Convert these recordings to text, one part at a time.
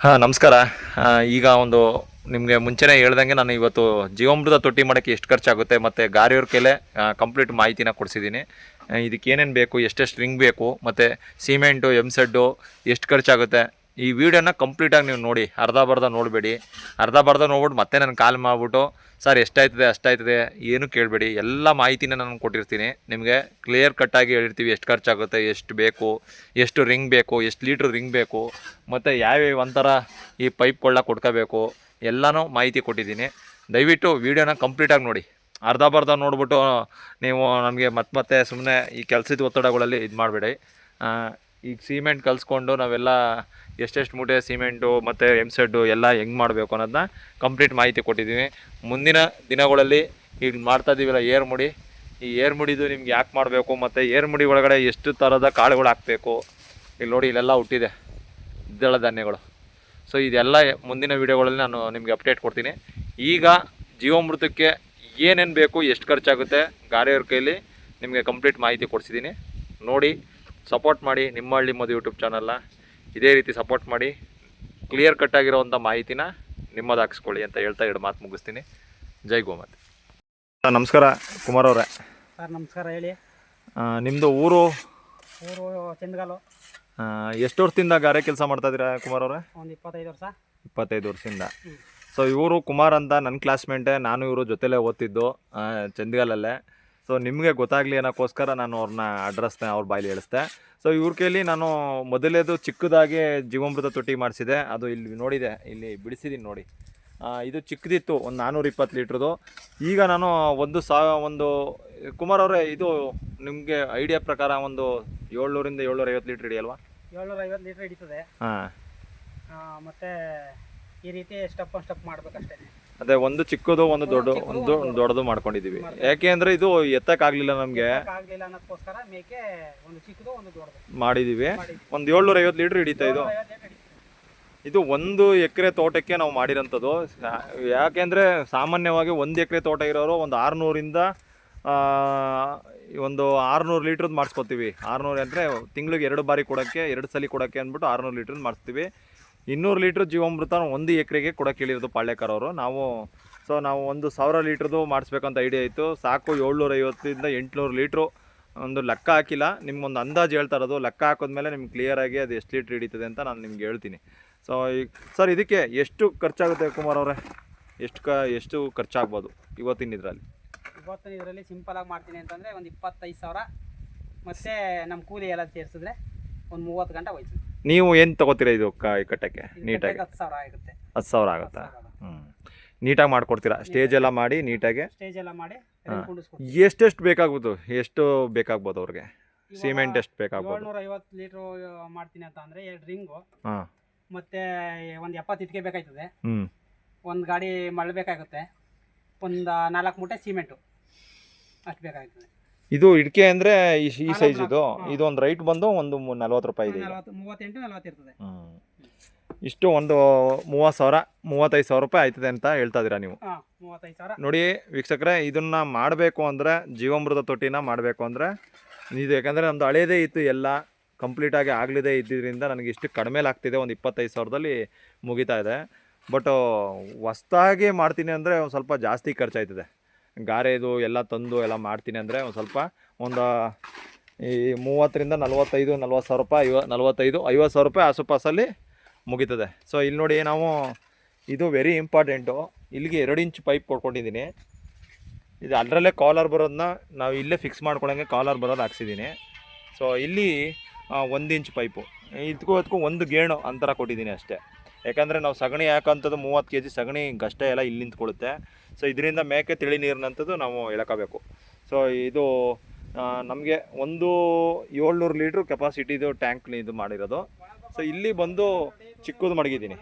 ಹಾಂ ನಮಸ್ಕಾರ. ಈಗ ಒಂದು ನಿಮಗೆ ಮುಂಚೆನೇ ಹೇಳ್ದಂಗೆ ನಾನು ಇವತ್ತು ಜೀವಾಮೃತ ತೊಟ್ಟಿ ಮಾಡೋಕ್ಕೆ ಎಷ್ಟು ಖರ್ಚಾಗುತ್ತೆ ಮತ್ತು ಗಾರೆಯವ್ರ ಕೈಲೇ ಕಂಪ್ಲೀಟ್ ಮಾಹಿತಿನ ಕೊಡಿಸಿದ್ದೀನಿ. ಇದಕ್ಕೆ ಏನೇನು ಬೇಕು, ಎಷ್ಟೆಷ್ಟು ರಿಂಗ್ ಬೇಕು, ಮತ್ತು ಸಿಮೆಂಟು ಎಮ್ಸೆಡ್ಡು ಎಷ್ಟು ಖರ್ಚಾಗುತ್ತೆ, ಈ ವಿಡಿಯೋನ ಕಂಪ್ಲೀಟಾಗಿ ನೀವು ನೋಡಿ, ಅರ್ಧ ನೋಡಬೇಡಿ. ಅರ್ಧ ನೋಡ್ಬಿಟ್ಟು ಮತ್ತೆ ನಾನು ಕಾಲ್ ಮಾಡಿಬಿಟ್ಟು ಸರ್ ಎಷ್ಟಾಯ್ತದೆ ಅಷ್ಟಾಯ್ತದೆ ಏನು ಕೇಳಬೇಡಿ. ಎಲ್ಲ ಮಾಹಿತಿನ ನಾನು ಕೊಟ್ಟಿರ್ತೀನಿ ನಿಮಗೆ. ಕ್ಲಿಯರ್ ಕಟ್ಟಾಗಿ ಹೇಳಿರ್ತೀವಿ ಎಷ್ಟು ಖರ್ಚಾಗುತ್ತೆ, ಎಷ್ಟು ಬೇಕು, ಎಷ್ಟು ರಿಂಗ್ ಬೇಕು, ಎಷ್ಟು ಲೀಟ್ರ್ ರಿಂಗ್ ಬೇಕು, ಮತ್ತು ಯಾವ್ಯಾವ ಒಂಥರ ಈ ಪೈಪ್ಗಳನ್ನ ಕೊಡ್ಕೋಬೇಕು ಎಲ್ಲನೂ ಮಾಹಿತಿ ಕೊಟ್ಟಿದ್ದೀನಿ. ದಯವಿಟ್ಟು ವೀಡಿಯೋನ ಕಂಪ್ಲೀಟಾಗಿ ನೋಡಿ. ಅರ್ಧ ನೋಡ್ಬಿಟ್ಟು ನೀವು ನಮಗೆ ಮತ್ತೆ ಸುಮ್ಮನೆ ಈ ಕೆಲಸದ ಒತ್ತಡಗಳಲ್ಲಿ ಇದು ಮಾಡಬೇಡಿ. ಈಗ ಸಿಮೆಂಟ್ ಕಲಿಸ್ಕೊಂಡು ನಾವೆಲ್ಲ ಎಷ್ಟೆಷ್ಟು ಮೂಟೆ ಸಿಮೆಂಟು ಮತ್ತು ಎಮ್ಸೆಡ್ಡು ಎಲ್ಲ ಹೆಂಗೆ ಮಾಡಬೇಕು ಅನ್ನೋದನ್ನ ಕಂಪ್ಲೀಟ್ ಮಾಹಿತಿ ಕೊಟ್ಟಿದ್ದೀವಿ. ಮುಂದಿನ ದಿನಗಳಲ್ಲಿ ಈಗ ಮಾಡ್ತಾಯಿದ್ದೀವಲ್ಲ ಏರ್ಮುಡಿ, ಈ ಏರ್ಮುಡಿದು ನಿಮ್ಗೆ ಯಾಕೆ ಮಾಡಬೇಕು, ಮತ್ತು ಏರ್ಮುಡಿ ಒಳಗಡೆ ಎಷ್ಟು ಥರದ ಕಾಳುಗಳು ಹಾಕಬೇಕು, ಇಲ್ಲಿ ನೋಡಿ ಇಲ್ಲೆಲ್ಲ ಹುಟ್ಟಿದೆ ದ್ವಿದಳ ಧಾನ್ಯಗಳು. ಸೊ ಇದೆಲ್ಲ ಮುಂದಿನ ವೀಡಿಯೋಗಳಲ್ಲಿ ನಾನು ನಿಮಗೆ ಅಪ್ಡೇಟ್ ಕೊಡ್ತೀನಿ. ಈಗ ಜೀವಾಮೃತಕ್ಕೆ ಏನೇನು ಬೇಕು, ಎಷ್ಟು ಖರ್ಚಾಗುತ್ತೆ, ಗಾರೆಯವ್ರ ಕೈಲಿ ನಿಮಗೆ ಕಂಪ್ಲೀಟ್ ಮಾಹಿತಿ ಕೊಡಿಸಿದ್ದೀನಿ. ನೋಡಿ, ಸಪೋರ್ಟ್ ಮಾಡಿ. ನಿಮ್ಮ ಹಳ್ಳಿ ಮೋದಿ ಯೂಟ್ಯೂಬ್ ಚಾನಲ್ನ ಇದೇ ರೀತಿ ಸಪೋರ್ಟ್ ಮಾಡಿ. ಕ್ಲಿಯರ್ ಕಟ್ಟಾಗಿರೋವಂಥ ಮಾಹಿತಿನ ನಿಮ್ಮದು ಹಾಕಿಸ್ಕೊಳ್ಳಿ ಅಂತ ಹೇಳ್ತಾ ಎರಡು ಮಾತು ಮುಗಿಸ್ತೀನಿ. ಜೈ ಗೋಮಾತೆ. ನಮಸ್ಕಾರ ಕುಮಾರ್ ಅವರೇ. ಸರ್ ನಮಸ್ಕಾರ, ಹೇಳಿ. ನಿಮ್ಮದು ಊರು ಚಂದಗಾಲು. ಎಷ್ಟು ವರ್ಷದಿಂದ ಗಾರೆ ಕೆಲಸ ಮಾಡ್ತಾಯಿದ್ದೀರಾ ಕುಮಾರ್ ಅವರೇ? ಒಂದು 25 ವರ್ಷ. 25 ವರ್ಷದಿಂದ. ಸೊ ಇವರು ಕುಮಾರ್ ಅಂತ ನನ್ನ ಕ್ಲಾಸ್ಮೇಟೇ, ನಾನು ಇವರು ಜೊತೆಲೇ ಓದ್ತಿದ್ದು ಚಂದಗಾಲಲ್ಲೇ. ಸೊ ನಿಮಗೆ ಗೊತ್ತಾಗಲಿ ಅನ್ನೋಕ್ಕೋಸ್ಕರ ನಾನು ಅವ್ರನ್ನ ಅಡ್ರೆಸ್ನ ಅವ್ರ ಬಾಯಲ್ಲಿ ಹೇಳಿಸ್ದೆ. ಸೊ ಇವ್ರ ಕೈಲಿ ನಾನು ಮೊದಲೇದು ಚಿಕ್ಕದಾಗಿ ಜೀವಾಮೃತ ತೊಟ್ಟಿ ಮಾಡಿಸಿದೆ. ಅದು ಇಲ್ಲಿ ನೋಡಿದೆ, ಇಲ್ಲಿ ಬಿಡಿಸಿದ್ದೀನಿ ನೋಡಿ. ಇದು ಚಿಕ್ಕದಿತ್ತು, ಒಂದು 420 ಲೀಟ್ರದು. ಈಗ ನಾನು ಒಂದು ಕುಮಾರ್ ಅವರೇ, ಇದು ನಿಮಗೆ ಐಡಿಯಾ ಪ್ರಕಾರ ಒಂದು 700ರಿಂದ 750 ಲೀಟ್ರ್ ಹಿಡಿಯಲ್ವಾ? 750 ಲೀಟ್ರ್ ಹಿಡಿತದೆ. ಹಾಂ, ಮತ್ತು ಈ ರೀತಿ ಸ್ಟೆಪ್ ಮಾಡಬೇಕಷ್ಟೇ. ಅದೇ ಒಂದು ಚಿಕ್ಕದು ಒಂದು ದೊಡ್ಡದು ಮಾಡ್ಕೊಂಡಿದ್ದೀವಿ. ಯಾಕೆ ಅಂದರೆ ಇದು ಎತ್ತಕ್ಕಾಗಲಿಲ್ಲ ನಮಗೆ, ಆಗಲಿಲ್ಲ ಅನ್ನೋದಕ್ಕೋಸ್ಕರ ಮೇಕೆ ಒಂದು ಚಿಕ್ಕದು ಒಂದು ದೊಡ್ಡದು ಮಾಡಿದ್ದೀವಿ. ಒಂದು 750 ಲೀಟ್ರ್ ಹಿಡಿತಾ ಇದು. ಇದು 1 ಎಕರೆ ತೋಟಕ್ಕೆ ನಾವು ಮಾಡಿರೋಂಥದ್ದು. ಯಾಕೆಂದರೆ ಸಾಮಾನ್ಯವಾಗಿ 1 ಎಕರೆ ತೋಟ ಇರೋರು ಒಂದು 600ರಿಂದ ಒಂದು 600 ಲೀಟ್ರದ್ದು ಮಾಡಿಸ್ಕೊತೀವಿ. 600 ಅಂದರೆ ತಿಂಗಳಿಗೆ 2 ಬಾರಿ ಕೊಡೋಕ್ಕೆ, 2 ಸಲ ಕೊಡೋಕ್ಕೆ ಅಂದ್ಬಿಟ್ಟು 600 ಲೀಟ್ರದ್ದು ಮಾಡಿಸ್ತೀವಿ. 200 ಲೀಟ್ರ್ ಜೀವಾಮೃತ 1 ಎಕರೆಗೆ ಕೊಡೋಕೆ ಹೇಳಿರೋದು ಪಾಳ್ಯಕರ್ ಅವರು. ನಾವು 1000 ಲೀಟ್ರದ್ದು ಮಾಡಿಸ್ಬೇಕಂತ ಐಡಿಯಾ ಇತ್ತು. ಸಾಕು 750ರಿಂದ 800 ಲೀಟ್ರು ಒಂದು ಲೆಕ್ಕ ಹಾಕಿಲ್ಲ, ನಿಮ್ಗೊಂದು ಅಂದಾಜು ಹೇಳ್ತಾ ಇರೋದು. ಲೆಕ್ಕ ಹಾಕಿದ್ಮೇಲೆ ನಿಮ್ಗೆ ಕ್ಲಿಯರಾಗಿ ಅದು ಎಷ್ಟು ಲೀಟ್ರ್ ಹಿಡಿತದೆ ಅಂತ ನಾನು ನಿಮ್ಗೆ ಹೇಳ್ತೀನಿ. ಸೊ ಸರ್, ಇದಕ್ಕೆ ಎಷ್ಟು ಖರ್ಚಾಗುತ್ತೆ ಕುಮಾರ್ ಅವರೇ? ಎಷ್ಟು ಖರ್ಚಾಗ್ಬೋದು ಇವತ್ತಿನ ಇದರಲ್ಲಿ? ಸಿಂಪಲಾಗಿ ಮಾಡ್ತೀನಿ ಅಂತಂದರೆ ಒಂದು 25,000, ಮತ್ತು ನಮ್ಮ ಕೂಲಿ ಎಲ್ಲ ಸೇರಿಸಿದ್ರೆ ಒಂದು 30 ಗಂಟೆ ಹೋಯ್ತು. ನೀವು ಏನು ತೊಗೋತೀರಾ ಇದು ಕಟ್ಟಕ್ಕೆ? ನೀಟಾಗಿ 10,000 ಆಗುತ್ತೆ. 10,000 ಆಗುತ್ತಾ? ನೀಟಾಗಿ ಮಾಡಿಕೊಡ್ತೀರಾ? ಸ್ಟೇಜ್ ಎಲ್ಲ ಮಾಡಿ ನೀಟಾಗಿ ಮಾಡಿ ಎಷ್ಟೆಷ್ಟು ಬೇಕಾಗ್ಬೋದು? ಎಷ್ಟು ಬೇಕಾಗ್ಬೋದು ಅವ್ರಿಗೆ? ಸಿಮೆಂಟ್ ಎಷ್ಟು ಬೇಕಾಗ್ಬೋದು? 750 ಲೀಟ್ರ್ ಮಾಡ್ತೀನಿ ಅಂತ ಅಂದರೆ 2 ರಿಂಗು, ಮತ್ತು ಒಂದು 70 ಇಟ್ಕೆ ಬೇಕಾಯ್ತದೆ. ಒಂದು ಗಾಡಿ ಮಳೆ ಬೇಕಾಗುತ್ತೆ. ಒಂದು 4 ಮೂಟೆ ಸಿಮೆಂಟು ಅಷ್ಟು ಬೇಕಾಗ್ತದೆ. ಇದು ಇಟ್ಕೆ ಅಂದರೆ ಈ ಸೈಜ್ ಇದು ಒಂದು ರೈಟ್ ಬಂದು ಒಂದು 40 ರೂಪಾಯಿ ಇದೆ. 38-40 ಇರ್ತದೆ. ಇಷ್ಟು ಒಂದು 30,000 35,000 ರೂಪಾಯಿ ಆಯ್ತದೆ ಅಂತ ಹೇಳ್ತಾ ಇದ್ದೀರಾ ನೀವು? 35,000. ನೋಡಿ ವೀಕ್ಷಕರೇ, ಇದನ್ನು ಮಾಡಬೇಕು ಅಂದರೆ, ಜೀವಾಮೃತ ತೊಟ್ಟಿನ ಮಾಡಬೇಕು ಅಂದರೆ ಇದು, ಯಾಕಂದರೆ ನಮ್ಮದು ಹಳೇದೇ ಇತ್ತು, ಎಲ್ಲ ಕಂಪ್ಲೀಟಾಗಿ ಆಗಲಿದೆ ಇದ್ದಿದ್ದರಿಂದ ನನಗೆ ಇಷ್ಟು ಕಡಿಮೆಲಿ ಆಗ್ತಿದೆ. ಒಂದು 25,000ದಲ್ಲಿ ಮುಗಿತಾ ಇದೆ. ಬಟ್ ಹೊಸ್ದಾಗಿ ಮಾಡ್ತೀನಿ ಅಂದರೆ ಒಂದು ಸ್ವಲ್ಪ ಜಾಸ್ತಿ ಖರ್ಚಾಯ್ತದೆ. ಗಾರೆದು ಎಲ್ಲ ತಂದು ಎಲ್ಲ ಮಾಡ್ತೀನಿ ಅಂದರೆ ಒಂದು ಸ್ವಲ್ಪ ಈ 30ರಿಂದ 40,000 ರೂಪಾಯಿ, 50,000 ರೂಪಾಯಿ ಆಸುಪಾಸಲ್ಲಿ ಮುಗೀತದೆ. ಸೊ ಇಲ್ಲಿ ನೋಡಿ, ನಾವು ಇದು ವೆರಿ ಇಂಪಾರ್ಟೆಂಟು. ಇಲ್ಲಿಗೆ 2 ಇಂಚ್ ಪೈಪ್ ಕೊಡ್ಕೊಂಡಿದ್ದೀನಿ. ಇದು ಅದರಲ್ಲೇ ಕಾಲರ್ ಬರೋದನ್ನ ನಾವು ಇಲ್ಲೇ ಫಿಕ್ಸ್ ಮಾಡ್ಕೊಳ್ಳೋಂಗೆ ಕಾಲರ್ ಬರೋದು ಹಾಕ್ಸಿದ್ದೀನಿ. ಸೊ ಇಲ್ಲಿ 1 ಇಂಚ್ ಪೈಪು, ಇದಕ್ಕೂ ಒಂದು ಗೇಣು ಅಂತರ ಕೊಟ್ಟಿದ್ದೀನಿ ಅಷ್ಟೇ. ಯಾಕಂದರೆ ನಾವು ಸಗಣಿ ಹಾಕೋಂಥದ್ದು 30 kg ಸಗಣಿ ಗಷ್ಟೇ ಎಲ್ಲ ಇಲ್ಲಿ ನಿಂತ್ಕೊಳ್ಳುತ್ತೆ. ಸೊ ಇದರಿಂದ ಮೇಕೆ ತಿಳಿ ನೀರಿನಂಥದ್ದು ನಾವು ಎಳ್ಕೋಬೇಕು. ಸೊ ಇದು ನಮಗೆ ಒಂದು 700 ಲೀಟ್ರ್ ಕೆಪಾಸಿಟಿದು ಟ್ಯಾಂಕ್ ಇದು ಮಾಡಿರೋದು. ಸೊ ಇಲ್ಲಿ ಬಂದು ಚಿಕ್ಕದು ಮಡಗಿದ್ದೀನಿ.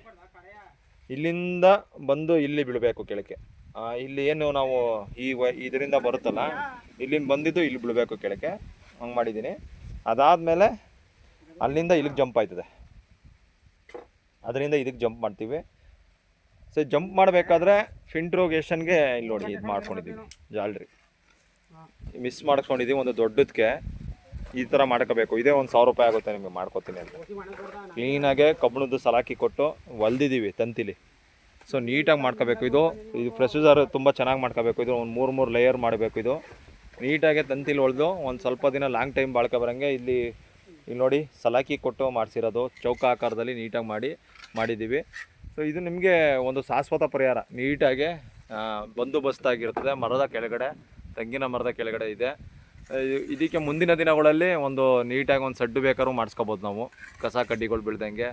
ಇಲ್ಲಿಂದ ಬಂದು ಇಲ್ಲಿ ಬೀಳಬೇಕು ಕೆಳಕ್ಕೆ. ಇಲ್ಲಿ ಏನು ನಾವು ಇದರಿಂದ ಬರುತ್ತಲ್ಲ, ಇಲ್ಲಿಂದ ಬಂದಿದ್ದು ಇಲ್ಲಿ ಬೀಳಬೇಕು ಕೆಳಕ್ಕೆ, ಹಂಗೆ ಮಾಡಿದ್ದೀನಿ. ಅದಾದಮೇಲೆ ಅಲ್ಲಿಂದ ಇಲ್ಲಿಗೆ ಜಂಪ್ ಆಯ್ತದೆ, ಅದರಿಂದ ಇದಕ್ಕೆ ಜಂಪ್ ಮಾಡ್ತೀವಿ. ಸೊ ಜಂಪ್ ಮಾಡಬೇಕಾದ್ರೆ ಫಿಂಟ್ರೋಗೇಷನ್ಗೆ ಇಲ್ಲಿ ನೋಡಿ ಇದು ಮಾಡ್ಕೊಂಡಿದ್ದೀವಿ, ಜಾಲ್ರಿ ಮಿಸ್ ಮಾಡ್ಕೊಂಡಿದ್ದೀವಿ. ಒಂದು ದೊಡ್ಡದಕ್ಕೆ ಈ ಥರ ಮಾಡ್ಕೋಬೇಕು. ಇದೇ ಒಂದು 1000 ರೂಪಾಯಿ ಆಗುತ್ತೆ ನಿಮಗೆ ಮಾಡ್ಕೊತೀನಿ ಅಂತ. ಕ್ಲೀನಾಗೆ ಕಬ್ಬಣದ್ದು ಸಲಾಕಿ ಕೊಟ್ಟು ಹೊಲ್ದಿದ್ದೀವಿ ತಂತಿಲಿ. ಸೊ ನೀಟಾಗಿ ಮಾಡ್ಕೋಬೇಕು. ಇದು ಪ್ರೊಸೀಜರ್ ತುಂಬ ಚೆನ್ನಾಗಿ ಮಾಡ್ಕೋಬೇಕು. ಇದು ಒಂದು 3 ಲೇಯರ್ ಮಾಡಬೇಕು. ಇದು ನೀಟಾಗಿ ತಂತಿಲಿ ಹೊಡೆದು ಒಂದು ಸ್ವಲ್ಪ ದಿನ ಲಾಂಗ್ ಟೈಮ್ ಬಾಳ್ಕೊ ಬರೋಂಗೆ ಇಲ್ಲಿ ನೋಡಿ ಸಲಾಕಿ ಕೊಟ್ಟು ಮಾಡಿಸಿರೋದು ಚೌಕ ಆಕಾರದಲ್ಲಿ ನೀಟಾಗಿ ಮಾಡಿದ್ದೀವಿ. ಸೊ ಇದು ನಿಮಗೆ ಒಂದು ಶಾಶ್ವತ ಪರಿಹಾರ. ನೀಟಾಗಿ ಬಂದೋಬಸ್ತಾಗಿರ್ತದೆ. ಮರದ ಕೆಳಗಡೆ, ತೆಂಗಿನ ಮರದ ಕೆಳಗಡೆ ಇದೆ. ಇದಕ್ಕೆ ಮುಂದಿನ ದಿನಗಳಲ್ಲಿ ಒಂದು ನೀಟಾಗಿ ಒಂದು ಸಡ್ಡು ಬೇಕಾದ್ರೂ ಮಾಡಿಸ್ಕೋಬೋದು ನಾವು. ಕಸ ಕಡ್ಡಿಗಳು ಬೀಳ್ದಂಗೆ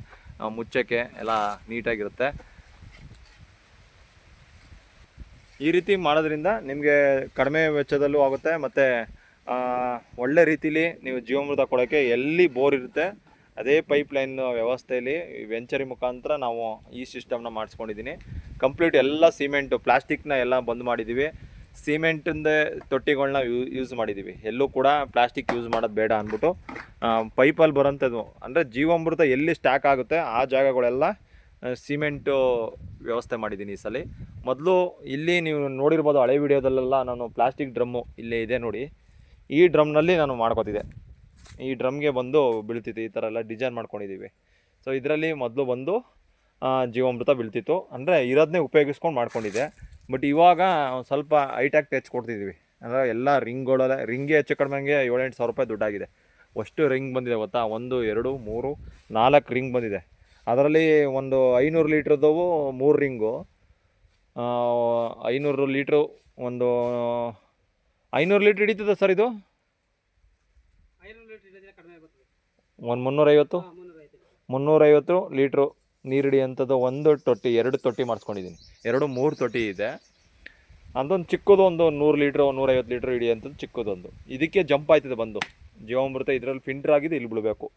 ಮುಚ್ಚಕ್ಕೆ ಎಲ್ಲ ನೀಟಾಗಿರುತ್ತೆ. ಈ ರೀತಿ ಮಾಡೋದ್ರಿಂದ ನಿಮಗೆ ಕಡಿಮೆ ವೆಚ್ಚದಲ್ಲೂ ಆಗುತ್ತೆ ಮತ್ತು ಒಳ್ಳೆ ರೀತಿಲಿ ನೀವು ಜೀವಾಮೃತ ಕೊಡೋಕ್ಕೆ ಎಲ್ಲಿ ಬೋರ್ ಇರುತ್ತೆ ಅದೇ ಪೈಪ್ಲೈನ್ ವ್ಯವಸ್ಥೆಯಲ್ಲಿ ವೆಂಚರಿ ಮುಖಾಂತರ ನಾವು ಈ ಸಿಸ್ಟಮ್ನ ಮಾಡಿಸ್ಕೊಂಡಿದ್ದೀನಿ. ಕಂಪ್ಲೀಟ್ ಎಲ್ಲ ಸಿಮೆಂಟು, ಪ್ಲಾಸ್ಟಿಕ್ನ ಎಲ್ಲ ಬಂದ್ ಮಾಡಿದ್ದೀವಿ. ಸಿಮೆಂಟಿಂದ ತೊಟ್ಟಿಗಳನ್ನ ಯೂಸ್ ಮಾಡಿದ್ದೀವಿ. ಎಲ್ಲೂ ಕೂಡ ಪ್ಲಾಸ್ಟಿಕ್ ಯೂಸ್ ಮಾಡೋದು ಬೇಡ ಅಂದ್ಬಿಟ್ಟು ಪೈಪಲ್ಲಿ ಬರೋಂಥದ್ದು ಅಂದರೆ ಜೀವಾಮೃತ ಎಲ್ಲಿ ಸ್ಟಾಕ್ ಆಗುತ್ತೆ ಆ ಜಾಗಗಳೆಲ್ಲ ಸಿಮೆಂಟು ವ್ಯವಸ್ಥೆ ಮಾಡಿದ್ದೀನಿ ಈ ಸಲ. ಮೊದಲು ಇಲ್ಲಿ ನೀವು ನೋಡಿರ್ಬೋದು ಹಳೆ ವಿಡಿಯೋದಲ್ಲೆಲ್ಲ ನಾನು ಪ್ಲಾಸ್ಟಿಕ್ ಡ್ರಮ್ಮು ಇಲ್ಲೇ ಇದೆ ನೋಡಿ, ಈ ಡ್ರಮ್ನಲ್ಲಿ ನಾನು ಮಾಡ್ಕೋತಿದ್ದೆ. ಈ ಡ್ರಮ್ಗೆ ಬಂದು ಬೀಳ್ತಿತ್ತು. ಈ ಥರ ಎಲ್ಲ ಡಿಸೈನ್ ಮಾಡ್ಕೊಂಡಿದ್ದೀವಿ. ಸೊ ಇದರಲ್ಲಿ ಮೊದಲು ಬಂದು ಜೀವಾಮೃತ ಬೀಳ್ತಿತ್ತು. ಅಂದರೆ ಇರೋದನ್ನೇ ಉಪಯೋಗಿಸ್ಕೊಂಡು ಮಾಡ್ಕೊಂಡಿದ್ದೆ. ಬಟ್ ಇವಾಗ ಸ್ವಲ್ಪ ಹೈಟ್ಯಾಗಿ ಟಚ್ ಕೊಡ್ತಿದ್ದೀವಿ. ಅಂದರೆ ಎಲ್ಲ ರಿಂಗ್ಗಳೆಲ್ಲ ರಿಂಗ್ಗೆ ಹೆಚ್ಚು ಕಡಿಮೆಗೆ 7-8 ಸಾವಿರ ರೂಪಾಯಿ ದುಡ್ಡಾಗಿದೆ. ಅಷ್ಟು ರಿಂಗ್ ಬಂದಿದೆ ಗೊತ್ತಾ. 1 2 3 4 ರಿಂಗ್ ಬಂದಿದೆ. ಅದರಲ್ಲಿ ಒಂದು 500 ಲೀಟ್ರದವು 3 ರಿಂಗು, 500 ಲೀಟ್ರು ಒಂದು 500 ಲೀಟ್ರ್ ಹಿಡಿತದೆ ಸರ್. ಇದು ಒಂದು 350 ಲೀಟ್ರು ನೀರು ಹಿಡಿಯೋಂಥದ್ದು ಒಂದು ತೊಟ್ಟಿ, 2 ತೊಟ್ಟಿ ಮಾಡಿಸ್ಕೊಂಡಿದ್ದೀನಿ. 2-3 ತೊಟ್ಟಿ ಇದೆ. ಅದೊಂದು ಚಿಕ್ಕದು ಒಂದು 100 ಲೀಟ್ರು 150 ಲೀಟ್ರ್ ಹಿಡಿಯೋಂಥದ್ದು ಚಿಕ್ಕದೊಂದು. ಇದಕ್ಕೆ ಜಂಪ್ ಆಯ್ತದೆ ಬಂದು ಜೀವಾಮೃತ ಇದರಲ್ಲಿ ಫಿಲ್ಟರ್ ಆಗಿದೆ, ಇಲ್ಲಿ ಬಿಡಬೇಕು.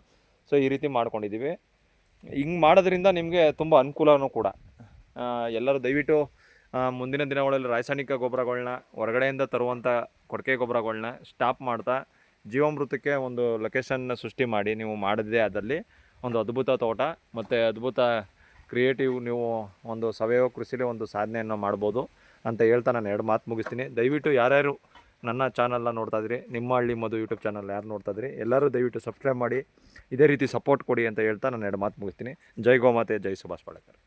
ಸೊ ಈ ರೀತಿ ಮಾಡ್ಕೊಂಡಿದ್ದೀವಿ. ಹಿಂಗೆ ಮಾಡೋದ್ರಿಂದ ನಿಮಗೆ ತುಂಬ ಅನುಕೂಲವೂ ಕೂಡ. ಎಲ್ಲರೂ ದಯವಿಟ್ಟು ಮುಂದಿನ ದಿನಗಳಲ್ಲಿ ರಾಸಾಯನಿಕ ಗೊಬ್ಬರಗಳನ್ನ ಹೊರಗಡೆಯಿಂದ ತರುವಂಥ ಕೊಟ್ಟಿಗೆ ಗೊಬ್ಬರಗಳನ್ನ ಸ್ಟಾಪ್ ಮಾಡ್ತಾ ಜೀವಾಮೃತಕ್ಕೆ ಒಂದು ಲೊಕೇಶನ್ನ ಸೃಷ್ಟಿ ಮಾಡಿ ನೀವು ಮಾಡಿದ್ದೇ ಅದರಲ್ಲಿ ಒಂದು ಅದ್ಭುತ ತೋಟ ಮತ್ತು ಅದ್ಭುತ ಕ್ರಿಯೇಟಿವ್ ನೀವು ಒಂದು ಸಾವಯವ ಕೃಷಿಲಿ ಒಂದು ಸಾಧನೆಯನ್ನು ಮಾಡ್ಬೋದು ಅಂತ ಹೇಳ್ತಾ ನಾನು 2 ಮಾತು ಮುಗಿಸ್ತೀನಿ. ದಯವಿಟ್ಟು ಯಾರ್ಯಾರು ನನ್ನ ಚಾನಲ್ನ ನೋಡ್ತಾಯಿದ್ರಿ, ನಿಮ್ಮ ಹಳ್ಳಿ ಮಧು ಯೂಟ್ಯೂಬ್ ಚಾನಲ್ ಯಾರು ನೋಡ್ತಾಯಿದ್ರಿ ಎಲ್ಲರೂ ದಯವಿಟ್ಟು ಸಬ್ಸ್ಕ್ರೈಬ್ ಮಾಡಿ ಇದೇ ರೀತಿ ಸಪೋರ್ಟ್ ಕೊಡಿ ಅಂತ ಹೇಳ್ತಾ ನಾನು 2 ಮಾತು ಮುಗಿಸ್ತೀನಿ. ಜೈ ಗೋಮಾತೆ, ಜೈ ಸುಭಾಷ್ ಪಾಳೇಕರ್.